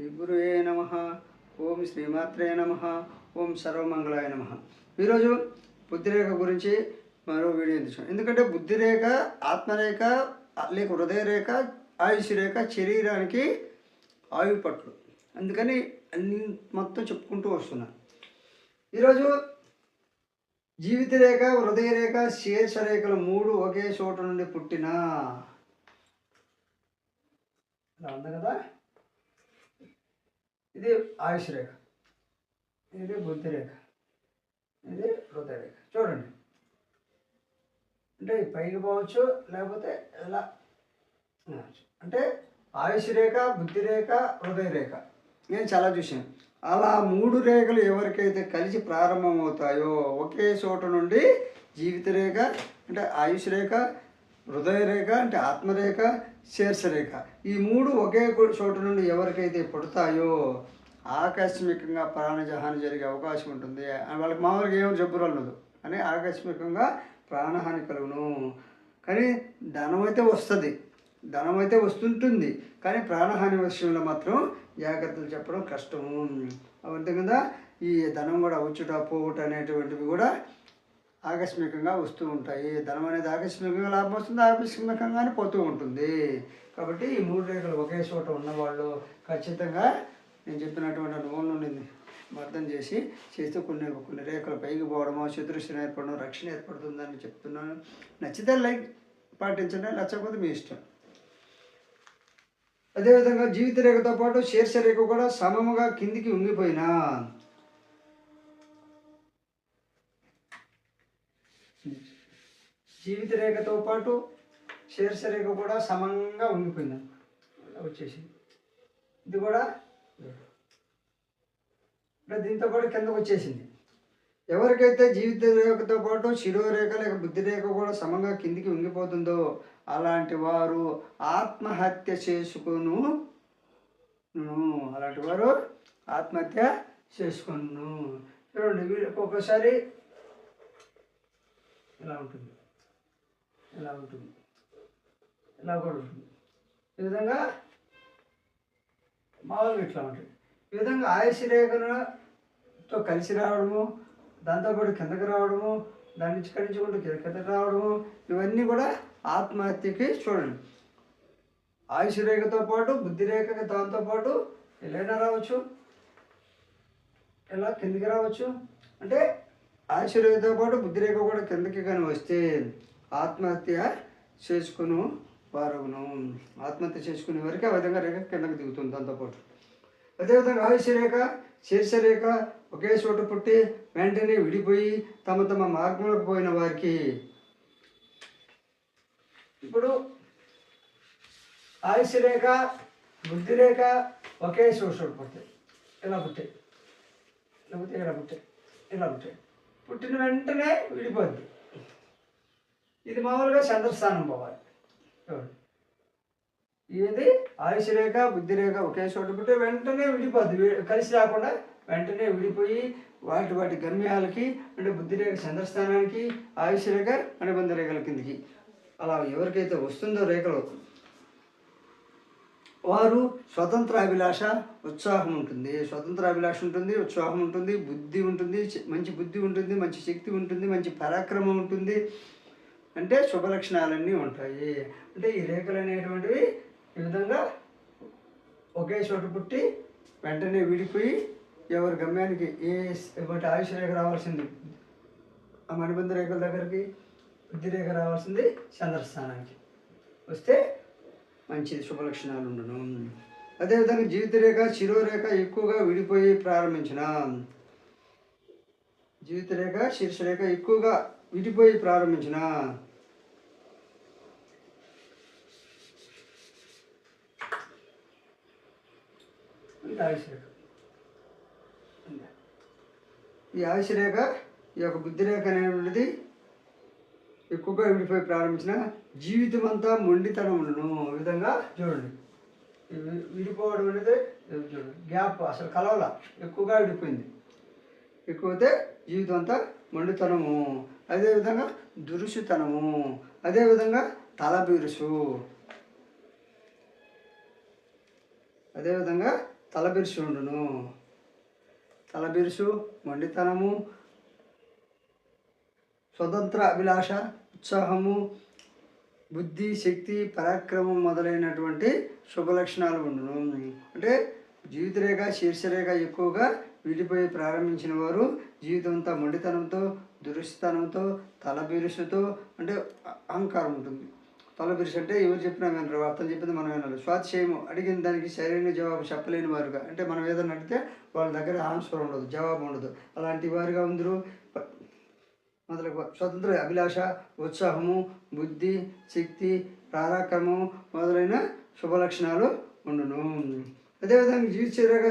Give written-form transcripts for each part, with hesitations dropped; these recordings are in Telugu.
శ్రీ గురువే నమ. ఓం శ్రీమాత్రే నమ. ఓం సర్వమంగళాయ నమ. ఈరోజు బుద్ధిరేఖ గురించి మరో వీడియో తెచ్చాం. ఎందుకంటే బుద్ధిరేఖ, ఆత్మరేఖ లేక హృదయరేఖ, ఆయుష్ రేఖ శరీరానికి ఆయు పట్లు. అందుకని అన్ని మొత్తం చెప్పుకుంటూ వస్తున్నాను. ఈరోజు జీవిత రేఖ, హృదయ రేఖ, శీర్ష రేఖలు మూడు ఒకే చోట నుండి పుట్టిన ఇలా ఉంది కదా. ఇది ఆయుష్ రేఖ, ఇది బుద్ధి రేఖ, ఇది హృదయ రేఖ. చూడండి, అంటే పైకి పోవచ్చు, లేకపోతే ఎలా అంటే ఆయుష్ రేఖ, బుద్ధి రేఖ, హృదయ రేఖ నేను చాలా చూశాను. అలా మూడు రేఖలు ఎవరికైతే కలిసి ప్రారంభమవుతాయో ఒకే చోట నుండి జీవిత రేఖ అంటే ఆయుష్ రేఖ, హృదయ రేఖ అంటే ఆత్మరేఖ, శీర్ష రేఖ, ఈ మూడు ఒకే చోట నుండి ఎవరికైతే పుడతాయో ఆకస్మికంగా ప్రాణహాని జరిగే అవకాశం ఉంటుంది. వాళ్ళకి మామూలుగా ఏమో జబ్బులు ఉండదు, కానీ ఆకస్మికంగా ప్రాణహాని కలుగును. కానీ ధనం అయితే వస్తుంది, ధనం అయితే వస్తుంటుంది, కానీ ప్రాణహాని విషయంలో మాత్రం జాగ్రత్తలు చెప్పడం కష్టము. అంతే కదా. ఈ ధనం కూడా వచ్చుట పోవుట అనేటువంటివి కూడా ఆకస్మికంగా వస్తూ ఉంటాయి. ధనం అనేది ఆకస్మికంగా లాభం వస్తుంది, ఆకస్మికంగానే పోతూ ఉంటుంది. కాబట్టి ఈ మూడు రేఖలు ఒకే చోట ఉన్నవాళ్ళు ఖచ్చితంగా నేను చెప్పినటువంటి అనుభవం నుండి అర్థం చేస్తే కొన్ని రేఖలు పైకి పోవడమో, చతురస్రం ఏర్పడడం, రక్షణ ఏర్పడుతుందని చెప్తున్నాను. నచ్చితే లైక్ పాటించండి, నచ్చకపోతే మీ ఇష్టం. అదేవిధంగా జీవిత రేఖతో పాటు శీర్ష రేఖ కూడా సమముగా కిందికి ఉంగిపోయినా, జీవిత రేఖతో పాటు శీర్ష రేఖ కూడా సమంగా ఉంగిపోయింది వచ్చేసి, ఇది కూడా దీంతో పాటు కిందకు వచ్చేసింది. ఎవరికైతే జీవిత రేఖతో పాటు శిరోరేఖ లేక బుద్ధి రేఖ కూడా సమంగా కిందికి ఉంగిపోతుందో అలాంటి వారు ఆత్మహత్య చేసుకును. అలాంటి వారు ఆత్మహత్య చేసుకును. చూడండి, వీళ్ళకి ఒక్కోసారి ఇలా ఉంటుంది, ఇలా ఉంటుంది, ఇలా కూడా ఉంటుంది. ఈ విధంగా మామూలుగా ఇట్లా ఉంటుంది. ఈ విధంగా ఆయుష్ రేఖతో కలిసి రావడము, దాంతోపాటు కిందకి రావడము, దాని నుంచి కడించుకుంటూ కిందకి రావడము, ఇవన్నీ కూడా ఆత్మహత్యకి. చూడండి, ఆయుష్ రేఖతో పాటు బుద్ధి రేఖకి దాంతోపాటు ఎలా రావచ్చు, ఎలా కిందికి రావచ్చు. అంటే ఆయుష్ రేఖతో పాటు బుద్ధి రేఖ కూడా కిందకి కానీ వస్తే ఆత్మహత్య చేసుకుని వారవును. ఆత్మహత్య చేసుకునే వరకు ఆ విధంగా రేఖ కిందకి దిగుతుంది. దాంతోపాటు అదేవిధంగా ఆయుష్ రేఖ, శీర్ష రేఖ ఒకే చోట పుట్టి వెంటనే విడిపోయి తమ తమ మార్గంలోకి పోయిన వారికి, ఇప్పుడు ఆయుష్ రేఖ, బుద్ధి రేఖ ఒకే చోట పుట్టాయి, ఇలా పుట్టాయి, లేకపోతే ఇలా పుట్టాయి, ఇలా పుట్టాయి. పుట్టిన వెంటనే విడిపోద్ది. ఇది మామూలుగా చంద్రస్థానం పోవాలి. ఇది ఆయుష్ రేఖ, బుద్ధి రేఖ ఒకే చోట పుట్టే వెంటనే విడిపోద్ది, కలిసి రాకుండా వెంటనే విడిపోయి వాటి గమ్యాలకి, అంటే బుద్ధి రేఖ చంద్రస్థానానికి, ఆయుష్ రేఖ అనుబంధ రేఖల కిందికి అలా ఎవరికైతే వస్తుందో రేఖలు, వారు స్వతంత్రాభిలాష, ఉత్సాహం ఉంటుంది. స్వతంత్రాభిలాష ఉంటుంది, ఉత్సాహం ఉంటుంది, బుద్ధి ఉంటుంది, మంచి బుద్ధి ఉంటుంది, మంచి శక్తి ఉంటుంది, మంచి పరాక్రమం ఉంటుంది. అంటే శుభలక్షణాలన్నీ ఉంటాయి. అంటే ఈ రేఖలు అనేటువంటివి ఈ విధంగా ఒకే చోట పుట్టి వెంటనే విడిపోయి ఎవరి గమ్యానికి బట్టి ఆయుష్ రేఖ రావాల్సింది ఆ మణిబంధ రేఖల దగ్గరికి, బుద్ధి రేఖ రావాల్సింది చంద్రస్థానానికి వస్తే మంచిది, శుభలక్షణాలు ఉండను. అదేవిధంగా జీవిత రేఖ, శిరోరేఖ ఎక్కువగా విడిపోయి ప్రారంభించిన, జీవిత రేఖ, శీర్ష రేఖ ఎక్కువగా విడిపోయి ప్రారంభించిన ఆయుష్ రేఖ. ఈ ఆయుష్ రేఖ, ఈ యొక్క బుద్ధి రేఖ అనేటువంటిది ఎక్కువగా విడిపోయి ప్రారంభించిన జీవితం అంతా మొండితనం ఉండను. ఈ విధంగా చూడండి, విడిపోవడం అనేది చూడండి, గ్యాప్ అసలు కలవల, ఎక్కువగా విడిపోయింది. ఎక్కువైతే జీవితం అంతా మొండితనము, అదేవిధంగా దురుసుతనము, అదేవిధంగా తలబిరుసు, అదేవిధంగా తలబిరుసు ఉండును. తలబిరుసు, మొండితనము, స్వతంత్ర అభిలాష, ఉత్సాహము, బుద్ధి, శక్తి, పరాక్రమం మొదలైనటువంటి శుభలక్షణాలు ఉండును. అంటే జీవితరేఖ, శీర్షరేఖ ఎక్కువగా విడిపోయి ప్రారంభించిన వారు జీవితం అంతా మొండితనంతో, దురుస్తనంతో, తలబిరుసుతో, అంటే అహంకారం ఉంటుంది. తలబిరుసు అంటే ఎవరు చెప్పినా వినరు, అర్థం చెప్పింది మనం వినాలి. స్వాతిశయము, అడిగిన దానికి సరైన జవాబు చెప్పలేని వారుగా, అంటే మనం ఏదైనా అడిగితే వాళ్ళ దగ్గర ఆన్సర్ ఉండదు, జవాబు ఉండదు, అలాంటి వారుగా ఉందరు. మొదలగు స్వతంత్ర అభిలాష, ఉత్సాహము, బుద్ధి, శక్తి, పరాక్రమము మొదలైన శుభలక్షణాలు ఉండును. అదేవిధంగా జీవితరేఖ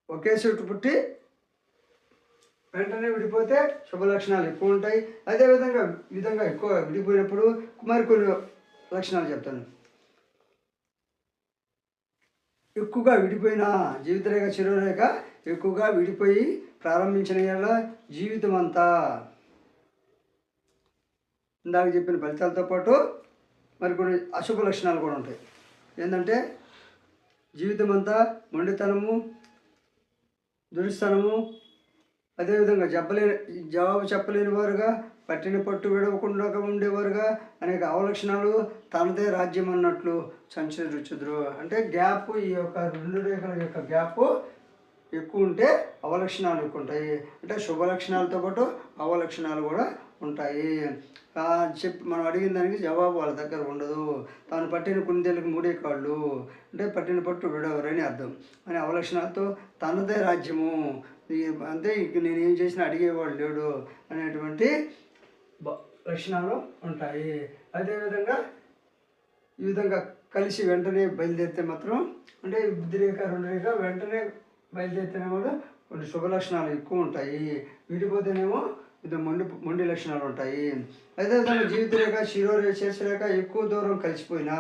ఒకే చోటు పుట్టి వెంటనే విడిపోతే శుభలక్షణాలు ఎక్కువ ఉంటాయి. అదేవిధంగా ఎక్కువ విడిపోయినప్పుడు మరికొన్ని లక్షణాలు చెప్తాను. ఎక్కువగా విడిపోయిన జీవితరేఖ, శిరోరేఖ ఎక్కువగా విడిపోయి ప్రారంభించిన ఏళ్ళ జీవితం అంతా ఇందాక చెప్పిన ఫలితాలతో పాటు మరికొన్ని అశుభ లక్షణాలు కూడా ఉంటాయి. ఏంటంటే జీవితం అంతా మొండితనము, దురుస్తనము, అదేవిధంగా జవాబు చెప్పలేని వారుగా, పట్టిన పట్టు విడవకుండా ఉండేవారుగా, అనేక అవలక్షణాలు, తనదే రాజ్యం అన్నట్లు సంచరించుదురు. అంటే గ్యాప్, ఈ యొక్క రెండు రేఖల యొక్క గ్యాప్ ఎక్కువ ఉంటే అవలక్షణాలు ఎక్కువ ఉంటాయి. అంటే శుభలక్షణాలతో పాటు అవలక్షణాలు కూడా ఉంటాయి. మనం అడిగిన దానికి జవాబు వాళ్ళ దగ్గర ఉండదు. తాను పట్టిన కుందేలకు మూడే కాళ్ళు, అంటే పట్టిన పట్టు విడవరని అర్థం. అనే అవలక్షణాలతో తనదే రాజ్యము, అంటే ఇక నేనేం చేసినా అడిగేవాడు లేడు అనేటువంటి లక్షణాలు ఉంటాయి. అదేవిధంగా ఈ విధంగా కలిసి వెంటనే బయలుదేరితే మాత్రం, అంటే బుద్ధి రేఖ, రెండు రేఖ వెంటనే బయలుదేరితేనేమో కొన్ని శుభ లక్షణాలు ఎక్కువ ఉంటాయి. విడిపోతేనేమో ఇది మొండి లక్షణాలు ఉంటాయి. అదేవిధంగా జీవితరేఖ, శీర్షరేఖ ఎక్కువ దూరం కలిసిపోయినా,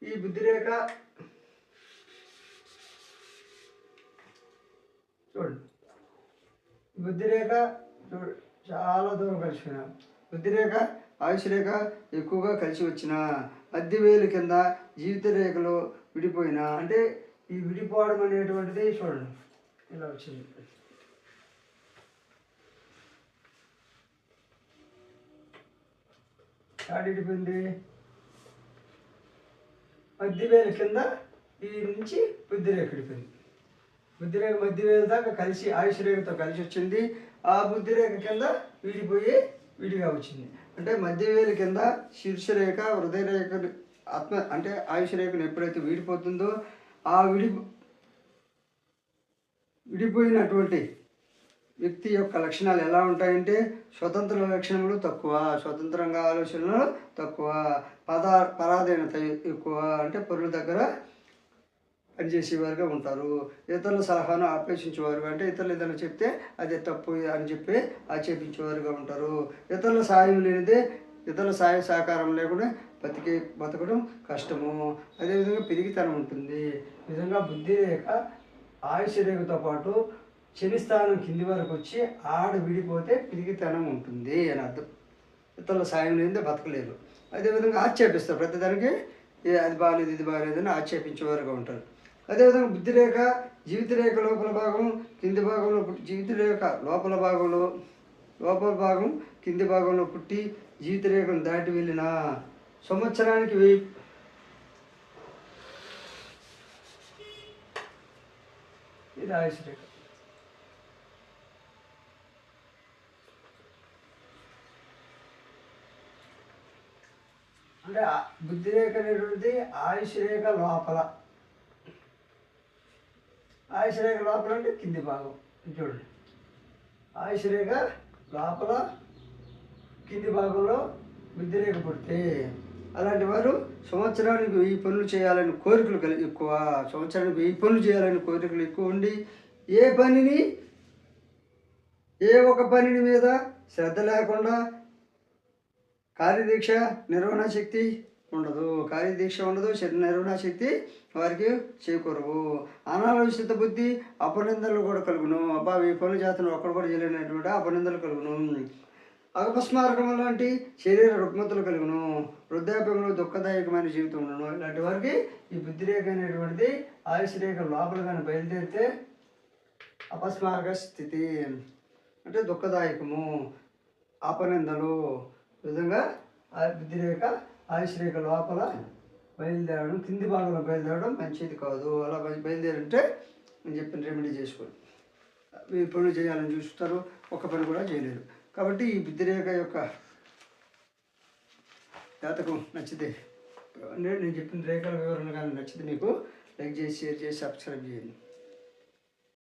ఈ బుద్ధిరేఖ చూడండి, బుద్ధిరేఖ చాలా దూరం కలిసిపోయినా, బుద్ధిరేఖ, ఆయుషరేఖ ఎక్కువగా కలిసి వచ్చిన, మధ్య వేలు కింద జీవిత రేఖలో విడిపోయినా, అంటే ఈ విడిపోవడం అనేటువంటిది చూడండి ఇలా వచ్చింది. విడిపోయింది మధ్య వేలు కింద, ఈ నుంచి బుద్ధిరేఖ విడిపోయింది. బుద్ధిరేఖ మధ్య వేలు దాకా కలిసి ఆయుషరేఖతో కలిసి వచ్చింది. ఆ బుద్ధిరేఖ కింద విడిపోయి విడిగా వచ్చింది. అంటే మధ్య వేలు కింద శీర్షరేఖ, హృదయరేఖ, ఆత్మ అంటే ఆయుషరేఖను ఎప్పుడైతే విడిపోతుందో, ఆ విడిపోయినటువంటి వ్యక్తి యొక్క లక్షణాలు ఎలా ఉంటాయంటే, స్వతంత్ర లక్షణములు తక్కువ, స్వతంత్రంగా ఆలోచనలు తక్కువ, పరాధీనత ఎక్కువ, అంటే పరుల దగ్గర పనిచేసేవారుగా ఉంటారు. ఇతరుల సలహాను ఆపేక్షించేవారు, అంటే ఇతరులు ఏదైనా చెప్తే అది తప్పు అని చెప్పి ఆక్షేపించేవారుగా ఉంటారు. ఇతరుల సాయం లేనిదే, ఇతరుల సహాయ సహకారం లేకుండా బతకడం కష్టము. అదేవిధంగా పెరిగితనం ఉంటుంది. ఈ విధంగా బుద్ధి రేఖ ఆయుష రేఖతో పాటు శని స్థానం కింది వరకు వచ్చి ఆడ విడిపోతే పిరిగితనం ఉంటుంది అని అర్థం. ఇతరుల సాయం లేనిదే బతకలేరు. అదేవిధంగా ఆక్షేపిస్తారు, ప్రతిదానికి అది బాగాలేదు ఇది బాగాలేదని ఆక్షేపించేవారుగా ఉంటారు. అదేవిధంగా బుద్ధిరేఖ జీవితరేఖ లోపల భాగం కింది భాగంలో పుట్టి, జీవితరేఖ లోపల భాగం కింది భాగంలో పుట్టి జీవితరేఖను దాటి వెళ్ళిన సంవత్సరానికి 1000 ఇది ఆయుష రేఖ. అంటే బుద్ధిరేఖ అనేటువంటిది ఆయుష రేఖ లోపల, ఆయుష రేఖ లోపల అంటే కింది భాగం. చూడండి, ఆయుష రేఖ లోపల కింది భాగంలో బుద్ధిరేఖ పుడితే, అలాంటి వారు సంవత్సరానికి 1000 పనులు చేయాలని కోరికలు ఎక్కువ, సంవత్సరానికి 1000 పనులు చేయాలని కోరికలు ఎక్కువ ఉండి, ఏ ఒక పనిని మీద శ్రద్ధ లేకుండా కార్యదీక్ష నిర్వహణ శక్తి ఉండదు, నిర్వహణ శక్తి వారికి చేకూరవు. అనాలోచిత బుద్ధి, అపనిందలు కూడా కలుగును. అబ్బా ఈ పనులు చేస్తున్నావు ఒక్కడు కూడా చేయలేనటువంటి అపనిందలు కలుగును. అగపస్మారకం లాంటి శరీర రుగ్మతలు కలుగును, వృద్ధాప్యంలో దుఃఖదాయకమైన జీవితం ఉండను. ఇలాంటి వారికి ఈ బుద్ధి రేఖ అనేటువంటిది ఆయుష్ రేఖ లోపల కానీ బయలుదేరితే అపస్మారక స్థితి అంటే దుఃఖదాయకము, అపనిందలు విధంగా ఆ బుద్ధి రేఖ ఆయుష్ రేఖ లోపల బయలుదేరడం, కింది భాగంలో బయలుదేరడం మంచిది కాదు. అలా బయలుదేరంటే నేను చెప్పిన రెమెడీ చేసుకోండి. ఈ పనులు చేయాలని చూస్తారు, ఒక్క పని కూడా చేయలేరు. కాబట్టి ఈ బుద్ధి రేఖ యొక్క జాతకం నచ్చితే నేను చెప్పిన రేఖల వివరణ కానీ నచ్చితే మీకు లైక్ చేసి, షేర్ చేసి, సబ్స్క్రైబ్ చేయండి.